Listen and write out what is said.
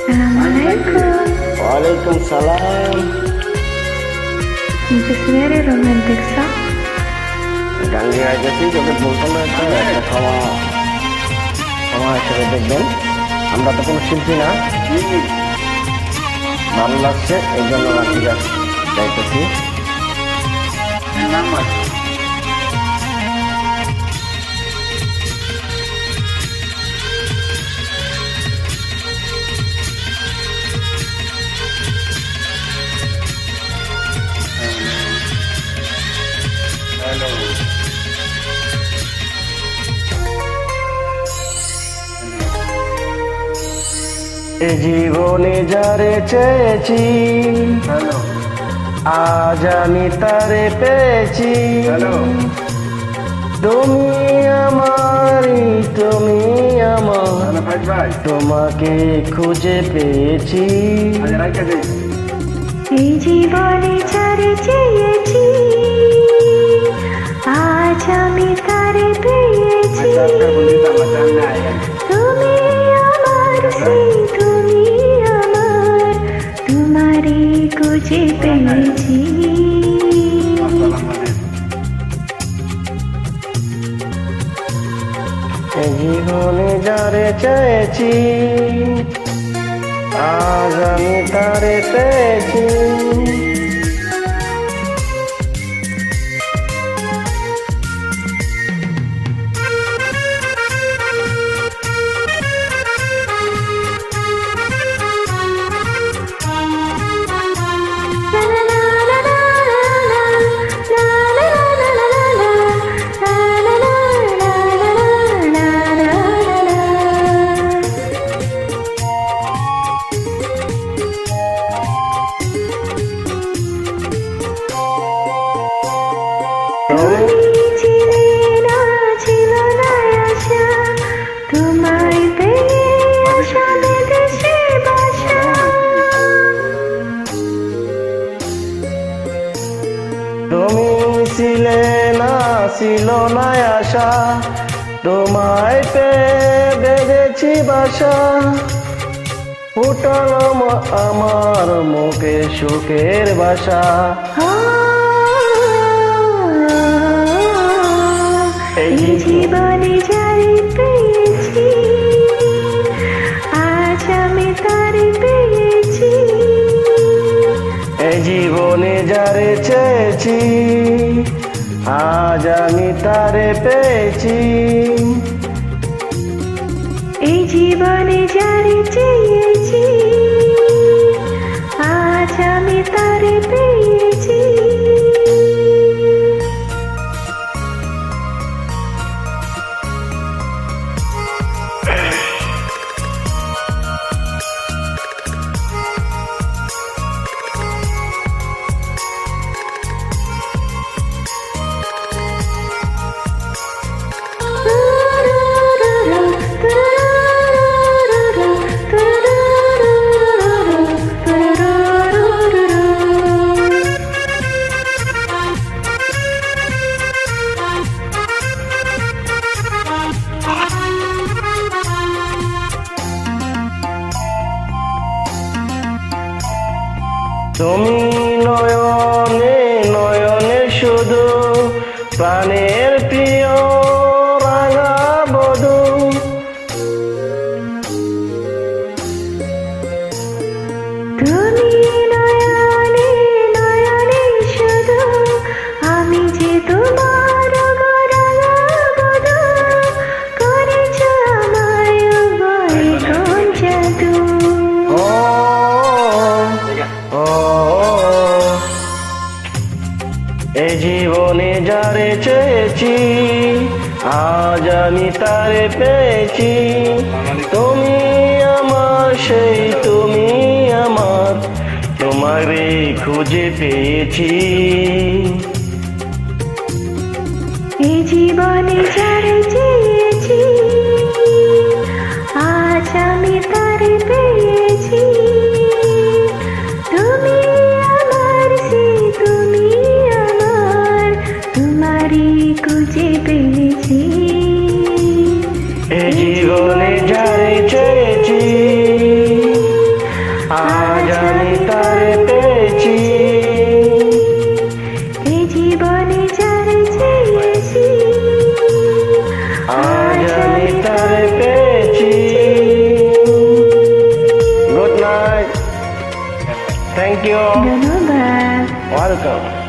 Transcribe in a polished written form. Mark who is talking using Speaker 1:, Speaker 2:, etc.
Speaker 1: Assalamualaikum.
Speaker 2: Waalaikumsalam.
Speaker 1: Itu sebenarnya romantis sah.
Speaker 2: গাঙ্গে আগে তুই তোকে বলতাম না একটা ক্ষমা ক্ষমা হিসেবে দেখবেন, আমরা তো কোনো শিল্পী না, ভালো লাগছে এই জন্য ঠিক আছে যাইতেছি। এ জীবনে যারে চেয়েছি আজ আমি তারে পেয়েছি। তুমি আমারই, তুমি আমার, তোমাকে খুঁজে পেয়েছি।
Speaker 1: এই জীবনে যারে চেয়েছি আজ আমি তারে পেয়েছি। তুমি আমার সেই, তুমি আমার, তোমারে খুঁজে পেয়েছি।
Speaker 2: এ জীবনে যারে চেয়েছি আজ আমি তারে পেয়েছি। তুমি ছিলে না, ছিল না আশা, তোমায় পেয়ে বেঁধেছি বাসা। ফুটালো আমার মুখে সুখের বাসা।
Speaker 1: এই জীবনে যারে পেয়েছি আজ আমি তারে পেয়েছি।
Speaker 2: এই জীবনে যারে চেয়েছি আজ আমি তারে পেয়েছি।
Speaker 1: এই জীবনে যারে চেয়েছি আজ আমি তারে পেয়েছি।
Speaker 2: তুমি নয়নে নয়নে শুধু প্রাণের প্রিয় রাঙা বধূ।
Speaker 1: তুমি নয়নে নয়নে শুধু, আমি যে তোমার রাঙা বধূ। করেছ আমায় বলে কোন জাদু।
Speaker 2: এই জীবনে যারে চেয়েছি আজ আমি তারে পেয়েছি। তুমি আমার সেই, তুমি আমার, তোমারে খুঁজে পেয়েছি।
Speaker 1: এই জীবনে যারে চেয়েছি আজ আমি তারে পেয়েছি। তুমি আমার সেই, তুমি আমার, তোমারে খুঁজে পেয়েছি।
Speaker 2: এই জীবনে যারে চেয়েছি থ্যাংক ইউ,
Speaker 1: ধন্যবাদ।
Speaker 2: ওয়েলকাম।